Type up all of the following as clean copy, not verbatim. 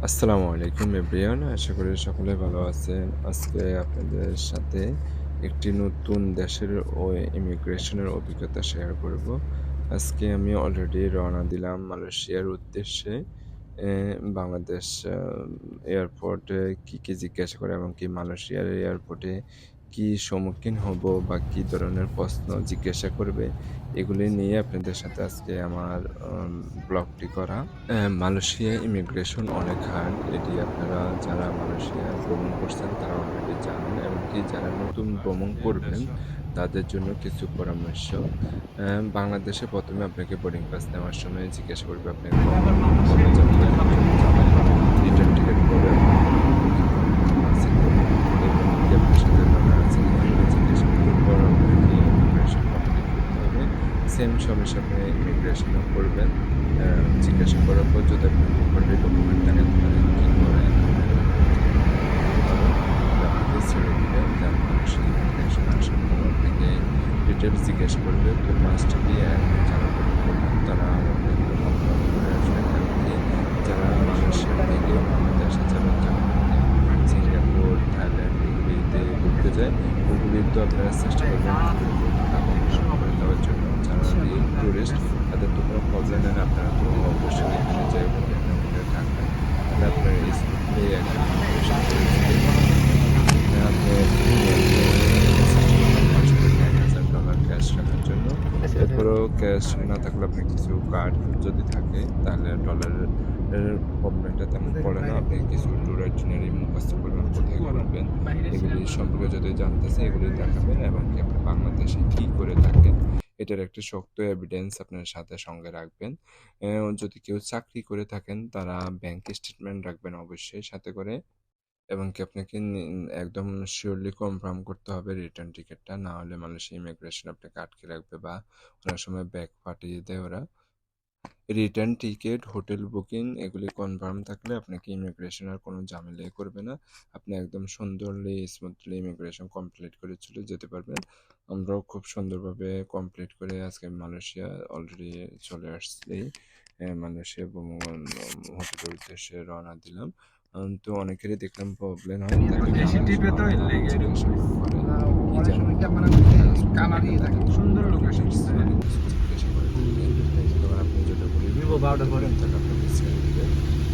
আসসালামু আলাইকুম এভরিওয়ান। আশা করি সকলে ভালো আছেন। আজকে আপনাদের সাথে একটি নতুন দেশের ইমিগ্রেশনের অভিজ্ঞতা শেয়ার করব। আজকে আমি অলরেডি রওনা দিলাম মালয়েশিয়ার উদ্দেশ্যে। এ বাংলাদেশ এয়ারপোর্টে কি জিজ্ঞাসা করে এবং কি মালয়েশিয়ার এয়ারপোর্টে কি সম্মুখীন হব বা কি ধরনের প্রশ্ন জিজ্ঞাসা করবে, এগুলি নিয়ে আপনাদের সাথে আজকে আমার ব্লগটি করা। মালয়েশিয়া ইমিগ্রেশন অনেক হার্ড। এটি আপনারা যারা মালয়েশিয়ায় ভ্রমণ করছেন তারা অলরেডি জানেন এবং কি যারা নতুন ভ্রমণ করবেন তাদের জন্য কিছু পরামর্শ। বাংলাদেশে ১ম এ আপনাকে বোর্ডিং পাস নেওয়ার সময় জিজ্ঞাসা করবে আপনি কবে যাবেন, যাবেন, রিটার্ন টিকেট কবে আপনার বুকিং করা আছে এবং কি আপনার সাথে ডলার আছে কিনা এগুলো জিজ্ঞাসা করার পর আপনাকে ইমিগ্রেশন কমপ্লিট করতে হবে। সেম সময়ের সাথে ইমিগ্রেশনও করবেন। অ্যা জিজ্ঞাসা করার পর যদি আপনার প্রপারলি ডকুমেন্ট থাকে তাহলে কি করেন, কি করেন, তাহলে আপনাকে ছেড়ে দিবে। দেন সেই ইমিগ্রেশন আসার পর আপনাকে ডিটেইলস জিজ্ঞেস করবে। তো মাস্টবি যারা ভ্রমণ করবেন তারা একটু কনফার্ম করে আসবেন এবং কি যারা মালয়েশিয়া থেকে বাংলাদেশে যাবেন, যেমন কি সিঙ্গাপুর, থাইল্যান্ড এগুলিতে ঘুরতে যায়, ওগুলি তো আপনারা চেষ্টা করবেন টিকিটগুলো টাকা কনফার্ম করে দেওয়ার জন্য। যারা রিয়েল টুরিস্ট তাদের তো কোনো প্রবলেম নেই না। আপনারা তো অবশ্যই এখানে যেয়ে হোটেলে থাকবেন। তাহলে আপনার স্মুথলি একদম ইমিগ্রেশন করে দিবে। সেখানে আপনি চেষ্টা করবেন $৫,০০০ ক্যাশ রাখার জন্য। এরপরেও ক্যাশ না থাকলে আপনার কিছু কার্ড যদি থাকে তাহলে ডলারের প্রবলেমটা তেমন পড়ে না। আপনি কিছু ট্যুর আইটিনারি মুখস্থ করবেন, কোথায় ঘুরবেন এগুলি সম্পর্কে যদি জানতে চান এগুলি দেখাবেন এবং কি আপনি বাংলাদেশে কি করে থাকেন এটার একটা শক্ত এভিডেন্স আপনার সাথে সঙ্গে রাখবেন। যদি কেউ চাকরি করে থাকেন তারা ব্যাংক স্টেটমেন্ট রাখবেন অবশ্যই সাথে করে এবং কি আপনাকে একদম সিউরলি কনফার্ম করতে হবে রিটার্ন টিকেটটা। না হলে মালয়েশিয়া ইমিগ্রেশন আপনাকে আটকে রাখবে বা অনেক সময় ব্যাক পাঠিয়ে দেয় ওরা। রিটার্ন টিকেট, হোটেল বুকিং এগুলি কনফার্ম থাকলে আপনাকে ইমিগ্রেশন আর কোনো ঝামেলাই করবে না। আপনি একদম সুন্দরলি স্মুথলি ইমিগ্রেশন কমপ্লিট করে চলে যেতে পারবেন। আমরাও খুব সুন্দরভাবে কমপ্লিট করে আজকে মালয়েশিয়া অলরেডি চলে আসছি। মালয়েশিয়া ভ্রমণ হোটেলের উদ্দেশ্যে রওনা দিলাম। তো অনেকেরই দেখলাম প্রবলেম হয়। তাদেরকে টিপে তো এর লেগে এরকম জিজ্ঞাসা করে কি অনেক জানেন সময় না ক্যামেরা কি কি কাগজপত্র লাগে কালারই থাকে তাদের সুন্দর প্রপার লোকেশন ডিটেইলস অনেক কিছু জিজ্ঞাসা করে থাকে। তখন আপনি যেটা বললেন ভিভো ভুল 12টা করতে ধরেন পারেন তাহলে আপনাকে ছেড়ে দিবে।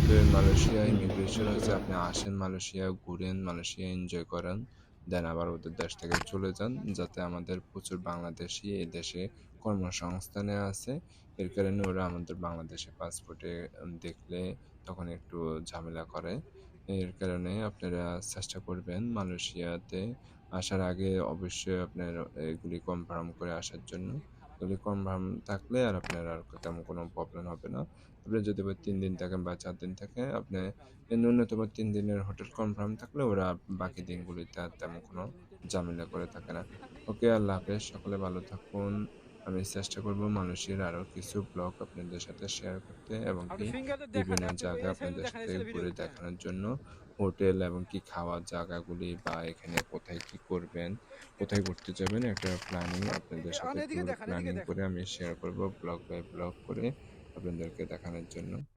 তো মালয়েশিয়া ইমিগ্রেশন হচ্ছে আপনি আসেন মালয়েশিয়া ঘুরেন, মালয়েশিয়া এনজয় করেন। দেন আবার ওদের দেশ থেকে চলে যান। যাতে আমাদের প্রচুর বাংলাদেশী এই দেশে কর্মসংস্থানে আছে। এর কারণে ওরা আমাদের বাংলাদেশে পাসপোর্টে দেখলে তখন একটু ঝামেলা করে। এর কারণে আপনারা চেষ্টা করবেন মালয়েশিয়াতে আসার আগে অবশ্যই আপনার এগুলি কনফার্ম করে আসার জন্য। এগুলি কনফার্ম থাকলে আর আপনার আর তেমন কোনো প্রবলেম হবে না। আপনি যদি বা ৩ দিন থাকেন বা ৪ দিন থাকেন, আপনি ন্যূনতম ৩ দিনের হোটেল কনফার্ম থাকলে ওরা বাকি দিনগুলিতে আর তেমন কোনো ঝামেলা করে থাকে না। ওকে, আল্লাহ হাফেজ। সকলে ভালো থাকুন। আমি চেষ্টা করব মালয়েশিয়ার আরো কিছু ব্লগ আপনাদের সাথে শেয়ার করতে এবং আপনি কি ফিঙ্গারটা দেখান বিভিন্ন আপনি জায়গা এই সাইডে আপনাদের দেখান এই সাথে সাইডে ভিডিও ঘুরে দিতে দেখানোর জন্য। হোটেল এবং কি খাওয়ার জায়গাগুলি বা এখানে কোথায় কি করবেন, কোথায় ঘুরতে যাবেন একটা প্ল্যানিং আপনাদের সাথে এদিকে ট্যুর দেখান এদিকে প্ল্যানিং দেখান করে আমি শেয়ার করব ব্লগ বাই ব্লগ করে আপনাদেরকে দেখানোর জন্য।